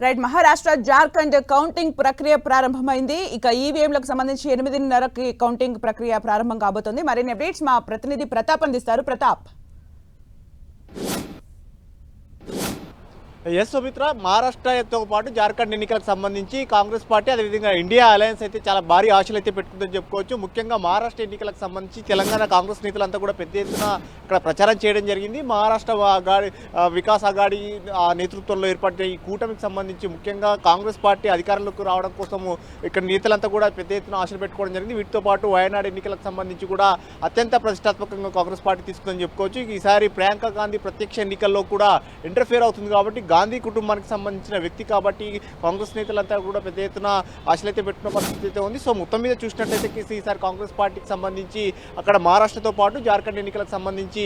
Right. Maharashtra Jharkhand counting ప్రక్రియ ప్రారంభమైంది. ఇక ఈవీఎంలకు సంబంధించి 8:30కి కౌంటింగ్ ప్రక్రియ ప్రారంభం కాబోతోంది. మరిన్ని అప్డేట్స్ మా ప్రతినిధి ప్రతాప్ అందిస్తారు. ప్రతాప్. ఎస్ సుమిత్ర, మహారాష్ట్రతో పాటు జార్ఖండ్ ఎన్నికలకు సంబంధించి కాంగ్రెస్ పార్టీ అదేవిధంగా ఇండియా అలయన్స్ అయితే చాలా భారీ ఆశలు అయితే పెట్టుకుందని చెప్పుకోవచ్చు. ముఖ్యంగా మహారాష్ట్ర ఎన్నికలకు సంబంధించి తెలంగాణ కాంగ్రెస్ నేతలంతా కూడా పెద్ద ఎత్తున ఇక్కడ ప్రచారం చేయడం జరిగింది. మహారాష్ట్ర వికాస్ అఘాడీ నేతృత్వంలో ఏర్పడిన ఈ కూటమికి సంబంధించి ముఖ్యంగా కాంగ్రెస్ పార్టీ అధికారంలోకి రావడం కోసము ఇక్కడ నేతలంతా కూడా పెద్ద ఎత్తున ఆశలు పెట్టుకోవడం జరిగింది. వీటితో పాటు వయనాడు ఎన్నికలకు సంబంధించి కూడా అత్యంత ప్రతిష్టాత్మకంగా కాంగ్రెస్ పార్టీ తీసుకుందని చెప్పుకోవచ్చు. ఈసారి ప్రియాంక గాంధీ ప్రత్యక్ష ఎన్నికల్లో కూడా ఇంటర్ఫేర్ అవుతుంది కాబట్టి గాంధీ కుటుంబానికి సంబంధించిన వ్యక్తి కాబట్టి కాంగ్రెస్ నేతలంతా కూడా పెద్ద ఎత్తున ఆశలైతే పెట్టుకున్న పరిస్థితి అయితే ఉంది. సో మొత్తం మీద చూసినట్లయితే ఈసారి కాంగ్రెస్ పార్టీకి సంబంధించి అక్కడ మహారాష్ట్రతో పాటు జార్ఖండ్ ఎన్నికలకు సంబంధించి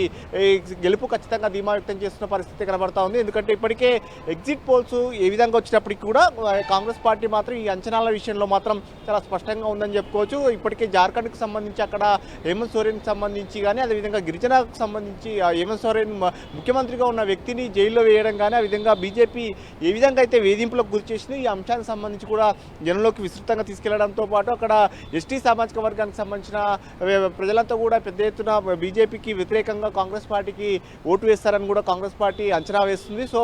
గెలుపు ఖచ్చితంగా ధీమా వ్యక్తం చేస్తున్న పరిస్థితి కనబడతా ఉంది. ఎందుకంటే ఇప్పటికే ఎగ్జిట్ పోల్స్ ఏ విధంగా వచ్చినప్పటికీ కూడా కాంగ్రెస్ పార్టీ మాత్రం ఈ అంచనాల విషయంలో మాత్రం చాలా స్పష్టంగా ఉందని చెప్పుకోవచ్చు. ఇప్పటికే జార్ఖండ్కి సంబంధించి అక్కడ హేమంత్ సోరెన్కి సంబంధించి కానీ అదేవిధంగా గిరిజనకు సంబంధించి హేమంత్ సోరెన్ ముఖ్యమంత్రిగా ఉన్న వ్యక్తిని జైల్లో వేయడం కానీ ఆ విధంగా బీజేపీ ఏ విధంగా అయితే వేధింపులకు గురి చేసింది ఈ అంశానికి సంబంధించి కూడా జనంలోకి విస్తృతంగా తీసుకెళ్లడంతో పాటు అక్కడ ఎస్టీ సామాజిక వర్గానికి సంబంధించిన ప్రజలంతా కూడా పెద్ద ఎత్తున బీజేపీకి వ్యతిరేకంగా కాంగ్రెస్ పార్టీకి ఓటు వేస్తారని కూడా కాంగ్రెస్ పార్టీ అంచనా వేస్తుంది. సో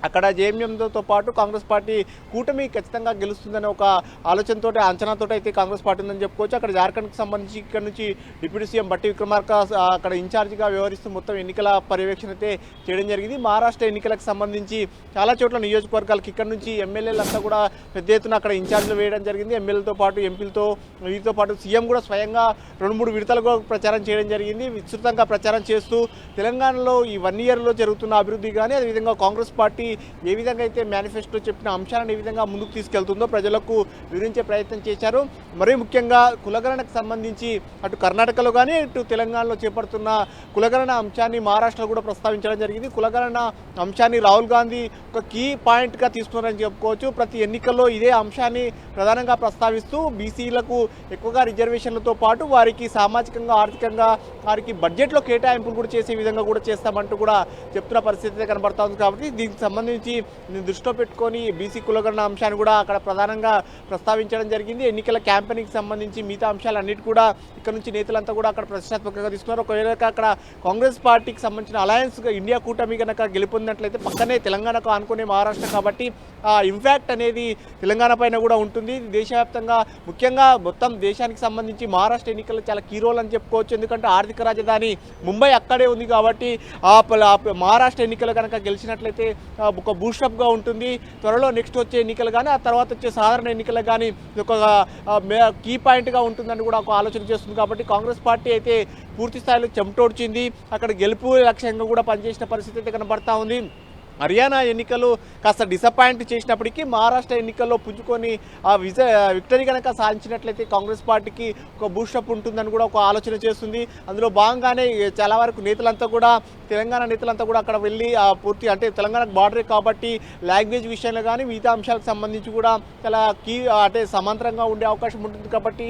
అక్కడ జేఎంఎంతో పాటు కాంగ్రెస్ పార్టీ కూటమి ఖచ్చితంగా గెలుస్తుందనే ఒక ఆలోచనతో అంచనాతో అయితే కాంగ్రెస్ పార్టీ ఉందని చెప్పుకోవచ్చు. అక్కడ జార్ఖండ్కి సంబంధించి ఇక్కడ నుంచి డిప్యూటీ సీఎం బట్టి విక్రమార్క అక్కడ ఇన్ఛార్జిగా వ్యవహరిస్తూ మొత్తం ఎన్నికల పర్యవేక్షణ అయితే చేయడం జరిగింది. మహారాష్ట్ర ఎన్నికలకు సంబంధించి చాలా చోట్ల నియోజకవర్గాలకు ఇక్కడ నుంచి ఎమ్మెల్యేలంతా కూడా పెద్ద ఎత్తున అక్కడ ఇన్ఛార్జ్లు వేయడం జరిగింది. ఎమ్మెల్యేలతో పాటు ఎంపీలతో వీటితో పాటు సీఎం కూడా స్వయంగా 2-3 విడతలుగా ప్రచారం చేయడం జరిగింది. విస్తృతంగా ప్రచారం చేస్తూ తెలంగాణలో ఈ 1 ఇయర్లో జరుగుతున్న అభివృద్ధి కానీ అదేవిధంగా కాంగ్రెస్ పార్టీ ఏ విధంగా అయితే మేనిఫెస్టో చెప్పిన అంశాలను ఏ విధంగా ముందుకు తీసుకెళ్తుందో ప్రజలకు వివరించే ప్రయత్నం చేశారు. మరీ ముఖ్యంగా కులగణనకు సంబంధించి అటు కర్ణాటకలో కానీ ఇటు తెలంగాణలో చేపడుతున్న కులగణన అంశాన్ని మహారాష్ట్రలో కూడా ప్రస్తావించడం జరిగింది. కులగణన అంశాన్ని రాహుల్ గాంధీ ఒక కీ పాయింట్గా తీసుకున్నారని చెప్పుకోవచ్చు. ప్రతి ఎన్నికల్లో ఇదే అంశాన్ని ప్రధానంగా ప్రస్తావిస్తూ బీసీలకు ఎక్కువగా రిజర్వేషన్లతో పాటు వారికి సామాజికంగా ఆర్థికంగా వారికి బడ్జెట్లో కేటాయింపులు కూడా చేసే విధంగా కూడా చేస్తామంటూ కూడా చెప్తున్న పరిస్థితి కనబడతా ఉంది. కాబట్టి దీనికి సంబంధించి దృష్టిలో పెట్టుకొని బీసీ కులగణన అంశాన్ని కూడా అక్కడ ప్రధానంగా ప్రస్తావించడం జరిగింది. ఎన్నికల క్యాంపెయినింగ్కి సంబంధించి మిగతా అంశాలన్నిటి కూడా ఇక్కడ నుంచి నేతలంతా కూడా అక్కడ ప్రతిష్టాత్మకంగా తీసుకున్నారు. ఒకవేళ అక్కడ కాంగ్రెస్ పార్టీకి సంబంధించిన అలయన్స్గా ఇండియా కూటమి కనుక గెలుపొందినట్లయితే పక్కనే తెలంగాణకు ఆనుకునే మహారాష్ట్ర కాబట్టి ఇంపాక్ట్ అనేది తెలంగాణ పైన కూడా ఉంటుంది. దేశవ్యాప్తంగా ముఖ్యంగా మొత్తం దేశానికి సంబంధించి మహారాష్ట్ర ఎన్నికలు చాలా కీ రోల్ అని చెప్పుకోవచ్చు. ఎందుకంటే ఆర్థిక రాజధాని ముంబై అక్కడే ఉంది కాబట్టి మహారాష్ట్ర ఎన్నికలు కనుక గెలిచినట్లయితే ఒక బూస్టప్గా ఉంటుంది. త్వరలో నెక్స్ట్ వచ్చే ఎన్నికలు కానీ ఆ తర్వాత వచ్చే సాధారణ ఎన్నికలు కానీ ఒక కీ పాయింట్గా ఉంటుందని కూడా ఒక ఆలోచన చేస్తుంది. కాబట్టి కాంగ్రెస్ పార్టీ అయితే పూర్తి స్థాయిలో చెమటోడ్చింది. అక్కడ గెలుపు లక్ష్యంగా కూడా పనిచేసిన పరిస్థితి అయితే కనబడతా ఉంది. హర్యానా ఎన్నికలు కాస్త డిసప్పాయింట్ చేసినప్పటికీ మహారాష్ట్ర ఎన్నికల్లో పుంజుకొని ఆ విక్టరీ కనుక సాధించినట్లయితే కాంగ్రెస్ పార్టీకి ఒక బూస్టప్ ఉంటుందని కూడా ఒక ఆలోచన చేస్తుంది. అందులో భాగంగానే చాలా వరకు నేతలంతా కూడా తెలంగాణ నేతలంతా కూడా అక్కడ వెళ్ళి పూర్తి అంటే తెలంగాణకు బార్డరే కాబట్టి లాంగ్వేజ్ విషయంలో కానీ మిగతా అంశాలకు సంబంధించి కూడా చాలా కీ అంటే సమాంతరంగా ఉండే అవకాశం ఉంటుంది. కాబట్టి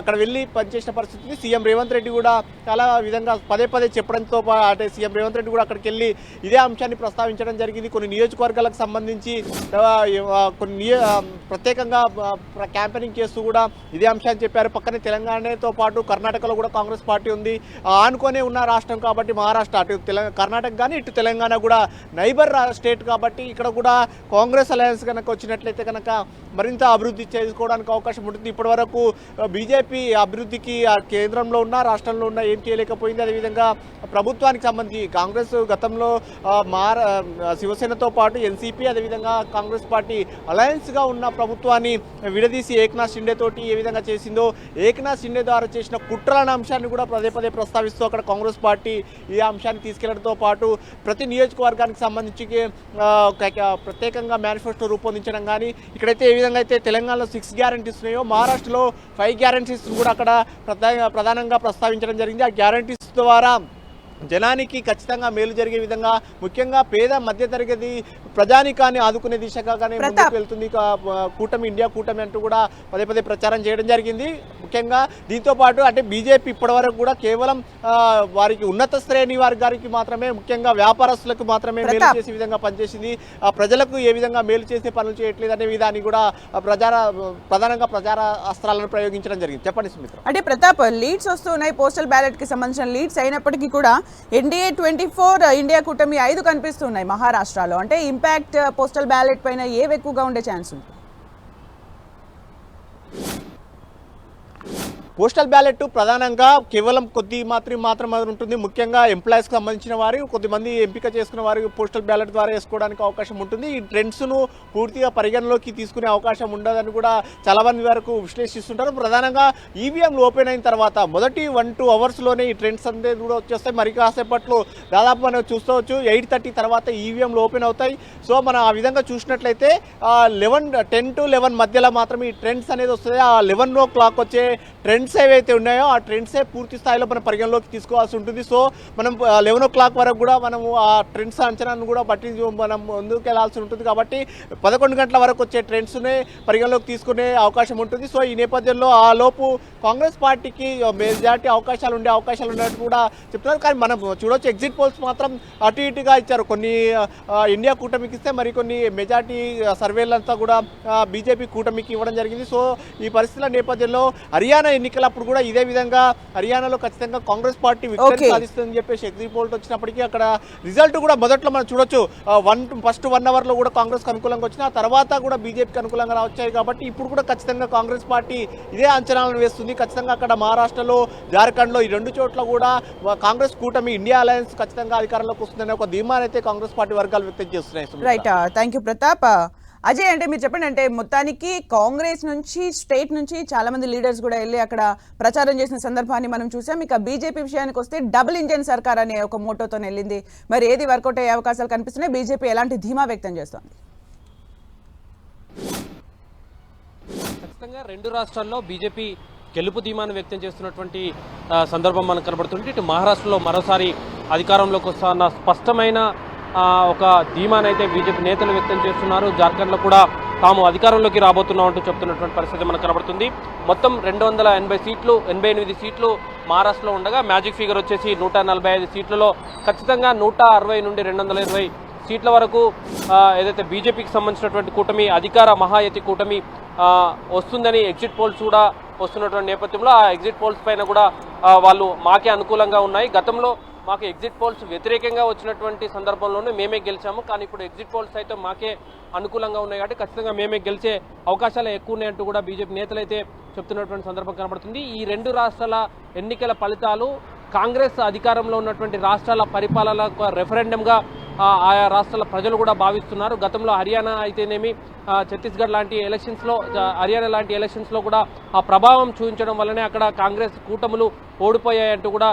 అక్కడ వెళ్ళి పనిచేసిన పరిస్థితి సీఎం రేవంత్ రెడ్డి కూడా చాలా విధంగా పదే చెప్పడంతో అంటే సీఎం రేవంత్ రెడ్డి కూడా అక్కడికి వెళ్ళి ఇదే అంశాన్ని ప్రస్తావించడం జరిగింది. కొన్ని నియోజకవర్గాలకు సంబంధించి కొన్ని ప్రత్యేకంగా క్యాంపెయినింగ్ చేస్తూ కూడా ఇదే అంశాన్ని చెప్పారు. పక్కనే తెలంగాణతో పాటు కర్ణాటకలో కూడా కాంగ్రెస్ పార్టీ ఉంది. ఆనుకొనే ఉన్న రాష్ట్రం కాబట్టి మహారాష్ట్ర అటు కర్ణాటక కానీ ఇటు తెలంగాణ కూడా నైబర్ స్టేట్ కాబట్టి ఇక్కడ కూడా కాంగ్రెస్ అలయన్స్ కనుక వచ్చినట్లయితే కనుక మరింత అభివృద్ధి చేసుకోవడానికి అవకాశం ఉంటుంది. ఇప్పటివరకు బీజేపీ అభివృద్ధికి కేంద్రంలో ఉన్న రాష్ట్రంలో ఉన్న ఏం చేయలేకపోయింది. అదేవిధంగా ప్రభుత్వానికి సంబంధించి కాంగ్రెస్ గతంలో శివసేనతో పాటు ఎన్సీపీ అదేవిధంగా కాంగ్రెస్ పార్టీ అలయన్స్గా ఉన్న ప్రభుత్వాన్ని విడదీసి ఏక్నాథ్ షిండే తోటి ఏ విధంగా చేసిందో ఏక్నాథ్ షిండే ద్వారా చేసిన కుట్రల అంశాన్ని కూడా పదే ప్రస్తావిస్తూ అక్కడ కాంగ్రెస్ పార్టీ ఈ అంశాన్ని తీసుకెళ్లడంతో పాటు ప్రతి నియోజకవర్గానికి సంబంధించి ప్రత్యేకంగా మేనిఫెస్టో రూపొందించడం కానీ ఇక్కడైతే ఏ విధంగా అయితే తెలంగాణలో 6 గ్యారంటీస్ ఉన్నాయో మహారాష్ట్రలో 5 గ్యారంటీస్ కూడా అక్కడ ప్రధానంగా ప్రస్తావించడం జరిగింది. ఆ గ్యారంటీస్ ద్వారా జనానికి ఖచ్చితంగా మేలు జరిగే విధంగా ముఖ్యంగా పేద మధ్యతరగతి ప్రజానికాన్ని ఆదుకునే దిశగానే ముందుకు వెళ్తుంది కూటమి, ఇండియా కూటమి అంటూ కూడా పదే పదే ప్రచారం చేయడం జరిగింది. ముఖ్యంగా దీంతో పాటు అంటే బీజేపీ ఇప్పటివరకు కూడా కేవలం వారికి ఉన్నత శ్రేణి వారి గారికి మాత్రమే, ముఖ్యంగా వ్యాపారస్తులకు మాత్రమే మేలు చేసే విధంగా పనిచేసింది. ప్రజలకు ఏ విధంగా మేలు చేసే పనులు చేయట్లేదు అనే విధాన్ని కూడా ప్రధానంగా ప్రచార అస్త్రాలను ప్రయోగించడం జరిగింది. చెప్పండి సుమిత్ర. అంటే ప్రతాప్, లీడ్స్ వస్తున్నాయి పోస్టల్ బ్యాలెట్ కి సంబంధించిన లీడ్స్ అయినప్పటికీ కూడా ఎన్డీఏ 24, ఇండియా కూటమి 5 కనిపిస్తున్నాయి మహారాష్ట్రలో. అంటే ఇంపాక్ట్ పోస్టల్ బ్యాలెట్ పైన ఏవి ఎక్కువగా ఉండే ఛాన్స్ ఉంది? పోస్టల్ బ్యాలెట్ ప్రధానంగా కేవలం కొద్ది మాత్రం ఉంటుంది. ముఖ్యంగా ఎంప్లాయీస్కి సంబంధించిన వారు, కొద్దిమంది ఎంపిక చేసుకున్న వారు పోస్టల్ బ్యాలెట్ ద్వారా వేసుకోవడానికి అవకాశం ఉంటుంది. ఈ ట్రెండ్స్ను పూర్తిగా పరిగణలోకి తీసుకునే అవకాశం ఉండదని కూడా చాలా మంది వరకు విశ్లేషిస్తుంటారు. ప్రధానంగా ఈవీఎంలు ఓపెన్ అయిన తర్వాత మొదటి 1-2 అవర్స్లోనే ఈ ట్రెండ్స్ అనేది కూడా వచ్చేస్తాయి. మరి కాసేపట్లో దాదాపు మనం చూసుకోవచ్చు 8:30 తర్వాత ఈవీఎంలు ఓపెన్ అవుతాయి. సో మనం ఆ విధంగా చూసినట్లయితే 10 to 11 మధ్యలో మాత్రమే ఈ ట్రెండ్స్ అనేది వస్తుంది. ఆ 11 o'clock వచ్చే ట్రెండ్స్ ఏవైతే ఉన్నాయో ఆ ట్రెండ్సే పూర్తి స్థాయిలో మనం పరిగణలోకి తీసుకోవాల్సి ఉంటుంది. సో మనం 11 o'clock వరకు కూడా మనము ఆ ట్రెండ్స్ అంచనాను కూడా బట్టి మనం ముందుకు వెళ్లాల్సి ఉంటుంది. కాబట్టి 11 గంటల వరకు వచ్చే ట్రెండ్స్నే పరిగణలోకి తీసుకునే అవకాశం ఉంటుంది. సో ఈ నేపథ్యంలో ఆ లోపు కాంగ్రెస్ పార్టీకి మెజార్టీ అవకాశాలు ఉన్నట్టు కూడా చెప్తున్నారు. కానీ మనం చూడవచ్చు ఎగ్జిట్ పోల్స్ మాత్రం అటు ఇటుగా ఇచ్చారు. కొన్ని ఇండియా కూటమికి ఇస్తే మరికొన్ని మెజార్టీ సర్వేలంతా కూడా బీజేపీ కూటమికి ఇవ్వడం జరిగింది. సో ఈ పరిస్థితుల నేపథ్యంలో హర్యానా ఎన్నికలప్పుడు కూడా ఇదే విధంగా హర్యానాలో ఖచ్చితంగా కాంగ్రెస్ పార్టీ విక్టరీ సాధిస్తుందని చెప్పేసి ఎగ్జిట్ పోల్ వచ్చినప్పటికీ అక్కడ రిజల్ట్ కూడా మొదట్లో మనం చూడొచ్చు ఫస్ట్ 1 అవర్లో కూడా కాంగ్రెస్ అనుకూలంగా వచ్చిన ఆ తర్వాత కూడా బీజేపీకి అనుకూలంగా వచ్చాయి. కాబట్టి ఇప్పుడు కూడా ఖచ్చితంగా కాంగ్రెస్ పార్టీ ఇదే అంచనాలను వేస్తుంది. ఖచ్చితంగా అక్కడ మహారాష్ట్రలో, జార్ఖండ్లో ఈ 2 చోట్ల కూడా కాంగ్రెస్ కూటమి, ఇండియా అలయన్స్ ఖచ్చితంగా అధికారంలోకి వస్తుందనే ఒక ధీమానైతే అయితే కాంగ్రెస్ పార్టీ వర్గాలు వ్యక్తం చేస్తున్నాయి. Right, thank you Pratap. Ajay, అంటే మీరు చెప్పండి, అంటే మొత్తానికి కాంగ్రెస్ నుంచి, స్టేట్ నుంచి చాలా మంది లీడర్స్ కూడా వెళ్ళి అక్కడ ప్రచారం చేసిన సందర్భాన్ని మనం చూసాం. ఇక బీజేపీ విషయానికి వస్తే డబుల్ ఇంజన్ సర్కార్ అనే ఒక మోటోతో వెళ్ళింది. మరి ఏది వర్కౌట్ అయ్యే అవకాశాలు కనిపిస్తున్నాయి? బీజేపీ ఎలాంటి ధీమా వ్యక్తం చేస్తోంది? ఖచ్చితంగా 2 రాష్ట్రాల్లో బీజేపీ గెలుపు ధీమాను వ్యక్తం చేస్తున్నటువంటి సందర్భం మనకు కనబడుతుంది. ఇటు మహారాష్ట్రలో మరోసారి అధికారంలోకి వస్తున్న స్పష్టమైన ఒక ధీమానైతే బీజేపీ నేతలు వ్యక్తం చేస్తున్నారు. జార్ఖండ్లో కూడా తాము అధికారంలోకి రాబోతున్నామంటూ చెప్తున్నటువంటి పరిస్థితి మనకు కనబడుతుంది. మొత్తం 288 సీట్లు మహారాష్ట్రలో ఉండగా మ్యాజిక్ ఫిగర్ వచ్చేసి 145 సీట్లలో ఖచ్చితంగా 160 నుండి 220 సీట్ల వరకు ఏదైతే బీజేపీకి సంబంధించినటువంటి కూటమి, అధికార మహాయతి కూటమి వస్తుందని ఎగ్జిట్ పోల్స్ కూడా వస్తున్నటువంటి నేపథ్యంలో ఆ ఎగ్జిట్ పోల్స్ పైన కూడా వాళ్ళు మాకే అనుకూలంగా ఉన్నాయి. గతంలో మాకు ఎగ్జిట్ పోల్స్ వ్యతిరేకంగా వచ్చినటువంటి సందర్భంలోనే మేమే గెలిచాము, కానీ ఇప్పుడు ఎగ్జిట్ పోల్స్ అయితే మాకే అనుకూలంగా ఉన్నాయి కాబట్టి ఖచ్చితంగా మేమే గెలిచే అవకాశాలు ఎక్కువ ఉన్నాయంటూ కూడా బీజేపీ నేతలు అయితే చెప్తున్నటువంటి సందర్భం కనబడుతుంది. ఈ 2 రాష్ట్రాల ఎన్నికల ఫలితాలు కాంగ్రెస్ అధికారంలో ఉన్నటువంటి రాష్ట్రాల పరిపాలన రెఫరెండంగా ఆయా రాష్ట్రాల ప్రజలు కూడా భావిస్తున్నారు. గతంలో హర్యానా అయితేనేమి, ఛత్తీస్గఢ్ లాంటి ఎలక్షన్స్లో, హర్యానా లాంటి ఎలక్షన్స్లో కూడా ఆ ప్రభావం చూపించడం వల్లనే అక్కడ కాంగ్రెస్ కూటములు ఓడిపోయాయంటూ కూడా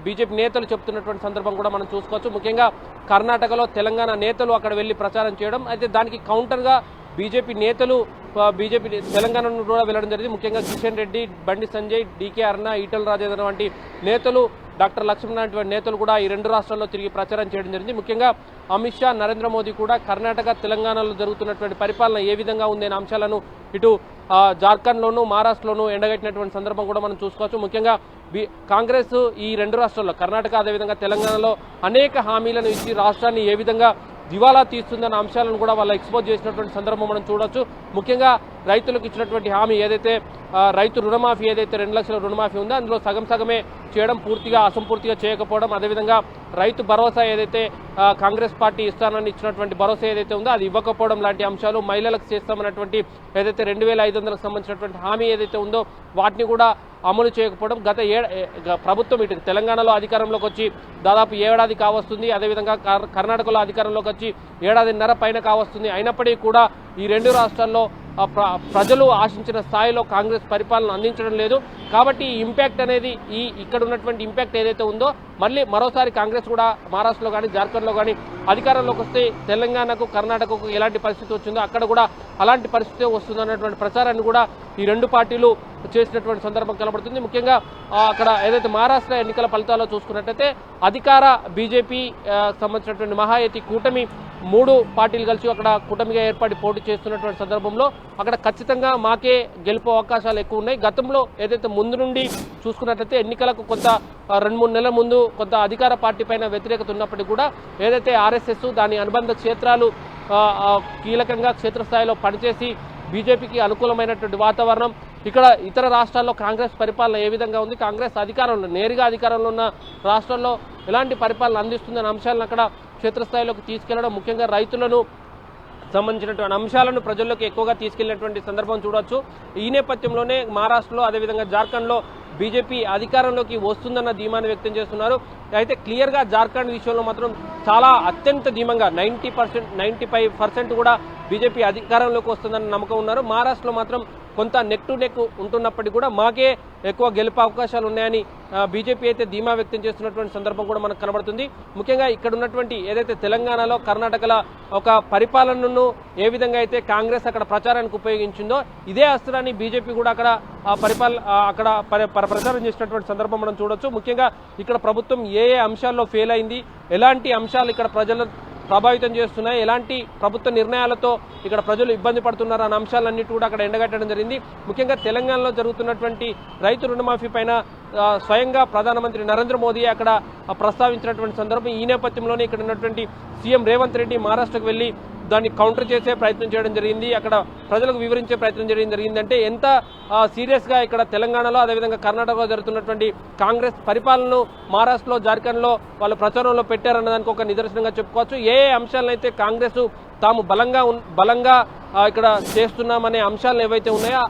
బీజేపీ నేతలు చెప్తున్నటువంటి సందర్భం కూడా మనం చూసుకోవచ్చు. ముఖ్యంగా కర్ణాటకలో తెలంగాణ నేతలు అక్కడ వెళ్ళి ప్రచారం చేయడం, అయితే దానికి కౌంటర్గా బీజేపీ నేతలు తెలంగాణ కూడా వెళ్ళడం జరిగింది. ముఖ్యంగా కిషన్ రెడ్డి, బండి సంజయ్, డీకే అరుణ, ఈటల రాజేందర్ వంటి నేతలు, డాక్టర్ లక్ష్మణ్ లాంటి నేతలు కూడా ఈ 2 రాష్ట్రాల్లో తిరిగి ప్రచారం చేయడం జరిగింది. ముఖ్యంగా అమిత్ షా, నరేంద్ర మోదీ కూడా కర్ణాటక, తెలంగాణలో జరుగుతున్నటువంటి పరిపాలన ఏ విధంగా ఉందనే అంశాలను ఇటు జార్ఖండ్లోను, మహారాష్ట్రలోనూ ఎండగట్టినటువంటి సందర్భం కూడా మనం చూసుకోవచ్చు. ముఖ్యంగా కాంగ్రెస్ ఈ 2 రాష్ట్రాల్లో, కర్ణాటక అదేవిధంగా తెలంగాణలో అనేక హామీలను ఇచ్చి రాష్ట్రాన్ని ఏ విధంగా దివాలా తీస్తుందన్న అంశాలను కూడా వాళ్ళు ఎక్స్పోజ్ చేసినటువంటి సందర్భం మనం చూడొచ్చు. ముఖ్యంగా రైతులకు ఇచ్చినటువంటి హామీ ఏదైతే రైతు రుణమాఫీ, ఏదైతే 2 లక్షల రుణమాఫీ ఉందో అందులో సగమే చేయడం, పూర్తిగా అసంపూర్తిగా చేయకపోవడం, అదేవిధంగా రైతు భరోసా ఏదైతే కాంగ్రెస్ పార్టీ ఇస్తానని ఇచ్చినటువంటి భరోసా ఏదైతే ఉందో అది ఇవ్వకపోవడం లాంటి అంశాలు, మహిళలకు చేస్తామన్నటువంటి ఏదైతే 2500లకు సంబంధించినటువంటి హామీ ఏదైతే ఉందో వాటిని కూడా అమలు చేయకపోవడం, ప్రభుత్వం ఇటు తెలంగాణలో అధికారంలోకి వచ్చి దాదాపు ఏడాది కావస్తుంది, అదేవిధంగా కర్ణాటకలో అధికారంలోకి వచ్చి 1.5 ఏళ్ల పైన కావస్తుంది. అయినప్పటికీ కూడా ఈ 2 రాష్ట్రాల్లో ప్రజలు ఆశించిన స్థాయిలో కాంగ్రెస్ పరిపాలన అందించడం లేదు. కాబట్టి ఈ ఇంపాక్ట్ అనేది ఇక్కడ ఉన్నటువంటి ఇంపాక్ట్ ఏదైతే ఉందో మళ్ళీ మరోసారి కాంగ్రెస్ కూడా మహారాష్ట్రలో కానీ జార్ఖండ్లో కానీ అధికారంలోకి వస్తే తెలంగాణకు కర్ణాటకకు ఎలాంటి పరిస్థితి వచ్చిందో అక్కడ కూడా అలాంటి పరిస్థితి వస్తుందన్నటువంటి ప్రచారాన్ని కూడా ఈ రెండు పార్టీలు చేసినటువంటి సందర్భం కనబడుతుంది. ముఖ్యంగా అక్కడ ఏదైతే మహారాష్ట్ర ఎన్నికల ఫలితాల్లో చూసుకున్నట్టయితే అధికార బీజేపీ సంబంధించినటువంటి మహాయతి కూటమి 3 పార్టీలు కలిసి అక్కడ కూటమిగా ఏర్పడి పోటీ చేస్తున్నటువంటి సందర్భంలో అక్కడ ఖచ్చితంగా మాకే గెలుపు అవకాశాలు ఎక్కువ ఉన్నాయి. గతంలో ఏదైతే ముందు నుండి చూసుకున్నట్లయితే ఎన్నికలకు కొంత 2-3 నెలల ముందు కొంత అధికార పార్టీ పైన వ్యతిరేకత ఉన్నప్పటికీ కూడా ఏదైతే ఆర్ఎస్ఎస్ దాని అనుబంధ క్షేత్రాలు కీలకంగా క్షేత్రస్థాయిలో పనిచేసి బీజేపీకి అనుకూలమైనటువంటి వాతావరణం ఇక్కడ ఇతర రాష్ట్రాల్లో కాంగ్రెస్ పరిపాలన ఏ విధంగా ఉంది, కాంగ్రెస్ అధికారంలో నేరుగా అధికారంలో ఉన్న రాష్ట్రాల్లో ఎలాంటి పరిపాలన అందిస్తుందనే అంశాలను అక్కడ క్షేత్రస్థాయిలోకి తీసుకెళ్లడం, ముఖ్యంగా రైతులను సంబంధించినటువంటి అంశాలను ప్రజల్లోకి ఎక్కువగా తీసుకెళ్లినటువంటి సందర్భం చూడవచ్చు. ఈ నేపథ్యంలోనే మహారాష్ట్రలో అదేవిధంగా జార్ఖండ్లో బీజేపీ అధికారంలోకి వస్తుందన్న ధీమాన్ని వ్యక్తం చేస్తున్నారు. అయితే క్లియర్గా జార్ఖండ్ విషయంలో మాత్రం చాలా అత్యంత ధీమంగా 95% కూడా బీజేపీ అధికారంలోకి వస్తుందన్న నమ్మకం ఉన్నారు. మహారాష్ట్రలో మాత్రం కొంత నెక్ టు నెక్ ఉంటున్నప్పటికీ కూడా మాకే ఎక్కువ గెలుపు అవకాశాలు ఉన్నాయని బీజేపీ అయితే ధీమా వ్యక్తం చేస్తున్నటువంటి సందర్భం కూడా మనకు కనబడుతుంది. ముఖ్యంగా ఇక్కడ ఉన్నటువంటి ఏదైతే తెలంగాణలో కర్ణాటకలో ఒక పరిపాలనను ఏ విధంగా అయితే కాంగ్రెస్ అక్కడ ప్రచారానికి ఉపయోగించిందో ఇదే అస్త్రాన్ని బీజేపీ కూడా అక్కడ అక్కడ ప్రచారం చేసినటువంటి సందర్భం మనం చూడొచ్చు. ముఖ్యంగా ఇక్కడ ప్రభుత్వం ఏ అంశాల్లో ఫెయిల్ అయింది, ఎలాంటి అంశాలు ఇక్కడ ప్రజలను ప్రభావితం చేస్తున్నాయి, ఎలాంటి ప్రభుత్వ నిర్ణయాలతో ఇక్కడ ప్రజలు ఇబ్బంది పడుతున్నారు అన్న అంశాలన్నిటి కూడా అక్కడ ఎండగట్టడం జరిగింది. ముఖ్యంగా తెలంగాణలో జరుగుతున్నటువంటి రైతు రుణమాఫీ పైన స్వయంగా ప్రధానమంత్రి నరేంద్ర మోదీ అక్కడ ప్రస్తావించినటువంటి సందర్భం. ఈ నేపథ్యంలోనే ఇక్కడ ఉన్నటువంటి సీఎం రేవంత్ రెడ్డి మహారాష్ట్రకు వెళ్ళి దాన్ని కౌంటర్ చేసే ప్రయత్నం చేయడం జరిగింది, అక్కడ ప్రజలకు వివరించే ప్రయత్నం చేయడం జరిగిందంటే ఎంత సీరియస్గా ఇక్కడ తెలంగాణలో అదేవిధంగా కర్ణాటకలో జరుగుతున్నటువంటి కాంగ్రెస్ పరిపాలనను మహారాష్ట్రలో జార్ఖండ్లో వాళ్ళు ప్రచారంలో పెట్టారన్న దానికి ఒక నిదర్శనంగా చెప్పుకోవచ్చు. ఏ అంశాలనైతే కాంగ్రెస్ తాము బలంగా ఇక్కడ చేస్తున్నామనే అంశాలను ఏవైతే ఉన్నాయో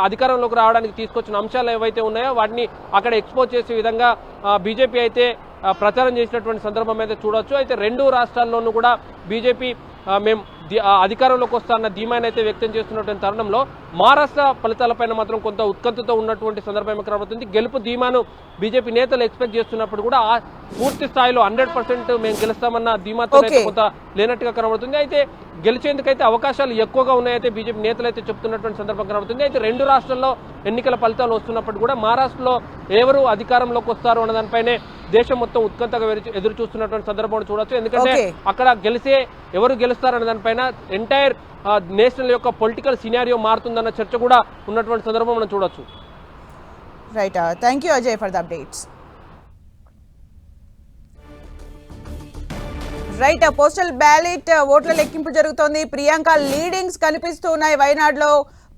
అధికారంలోకి రావడానికి తీసుకొచ్చిన అంశాలు ఏవైతే ఉన్నాయో వాటిని అక్కడ ఎక్స్పోజ్ చేసే విధంగా బీజేపీ అయితే ప్రచారం చేసినటువంటి సందర్భం అయితే చూడవచ్చు. అయితే 2 రాష్ట్రాల్లోనూ కూడా బీజేపీ మేము అధికారంలోకి వస్తామన్న ధీమాన్ని అయితే వ్యక్తం చేస్తున్నటువంటి తరుణంలో మహారాష్ట్ర ఫలితాలపైన మాత్రం కొంత ఉత్కంఠతో ఉన్నటువంటి సందర్భం కనబడుతుంది. గెలుపు ధీమాను బీజేపీ నేతలు ఎక్స్పెక్ట్ చేస్తున్నప్పుడు కూడా పూర్తి స్థాయిలో 100% మేము గెలుస్తామన్న ధీమాతో కొంత లేనట్టుగా కనబడుతుంది. అయితే గెలిచేందుకైతే అవకాశాలు ఎక్కువగా ఉన్నాయైతే బీజేపీ నేతలు అయితే చెప్తున్నటువంటి సందర్భం కనబడుతుంది. అయితే 2 రాష్ట్రాల్లో ఎన్నికల ఫలితాలు వస్తున్నప్పుడు కూడా మహారాష్ట్రలో ఎవరు అధికారంలోకి వస్తారు అన్న దానిపైనే దేశం మొత్తం ఉత్కంఠగా ఎదురు చూస్తున్నటువంటి సందర్భం చూడొచ్చు. ఎందుకంటే అక్కడ ఎవరు గెలుస్తారన్న దానిపైన ఎంటైర్ నేషనల్ యొక్క పొలిటికల్ సినారియో మారుతుందన్న చర్చ కూడా ఉన్నటువంటి సందర్భం మనం చూడొచ్చు. Right, thank you Ajay for the updates. Right, postal ballot ఓట్ల లెక్కింపు జరుగుతోంది. ప్రియాంక లీడింగ్స్ కనిపిస్తూ ఉన్నాయి. వైనాడులో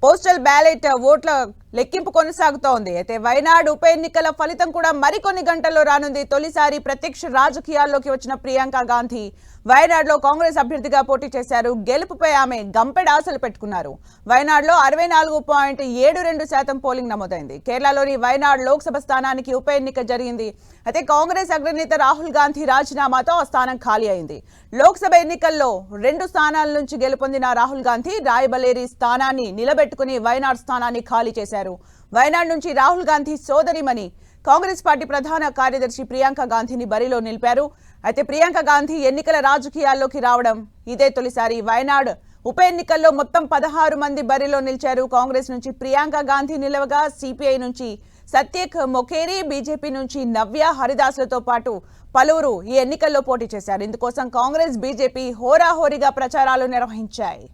పోస్టల్ బ్యాలెట్ ఓట్ల లెక్కింపు కొనసాగుతోంది. అయితే వైనాడు ఉప ఎన్నికల ఫలితం కూడా మరికొన్ని గంటల్లో రానుంది. తొలిసారి ప్రత్యక్ష రాజకీయాల్లోకి వచ్చిన ప్రియాంక గాంధీ వైనాడులో కాంగ్రెస్ అభ్యర్థిగా పోటీ చేశారు. గెలుపుపై ఆమె గంపెడ ఆశలు పెట్టుకున్నారు. వైనాడులో 64.72% పోలింగ్ నమోదైంది. కేరళలోని వైనాడు లోక్సభ స్థానానికి ఉప ఎన్నిక జరిగింది. అయితే కాంగ్రెస్ అగ్రనేత రాహుల్ గాంధీ రాజీనామాతో ఆ స్థానం ఖాళీ అయింది. లోక్సభ ఎన్నికల్లో 2 స్థానాల నుంచి గెలుపొందిన రాహుల్ గాంధీ రాయ్బలేరీ స్థానాన్ని నిలబెట్టుకుని వైనాడు స్థానాన్ని ఖాళీ చేశారు. వైనాడు నుంచి రాహుల్ గాంధీ సోదరిమణి కాంగ్రెస్ పార్టీ ప్రధాన కార్యదర్శి ప్రియాంక గాంధీని బరిలో నిలిపారు. అయితే ప్రియాంక గాంధీ ఎన్నికల రాజకీయాల్లోకి రావడం ఇదే తొలిసారి. వైనాడు ఉప ఎన్నికల్లో మొత్తం 16 మంది బరిలో నిలిచారు. కాంగ్రెస్ నుంచి ప్రియాంక గాంధీ నిలవగా సిపిఐ నుంచి సత్యేక్ మొఖేరి, బీజేపీ నుంచి నవ్య హరిదాసులతో పాటు పలువురు ఈ ఎన్నికల్లో పోటీ చేశారు. ఇందుకోసం కాంగ్రెస్ బీజేపీ హోరాహోరీగా ప్రచారాలు నిర్వహించాయి.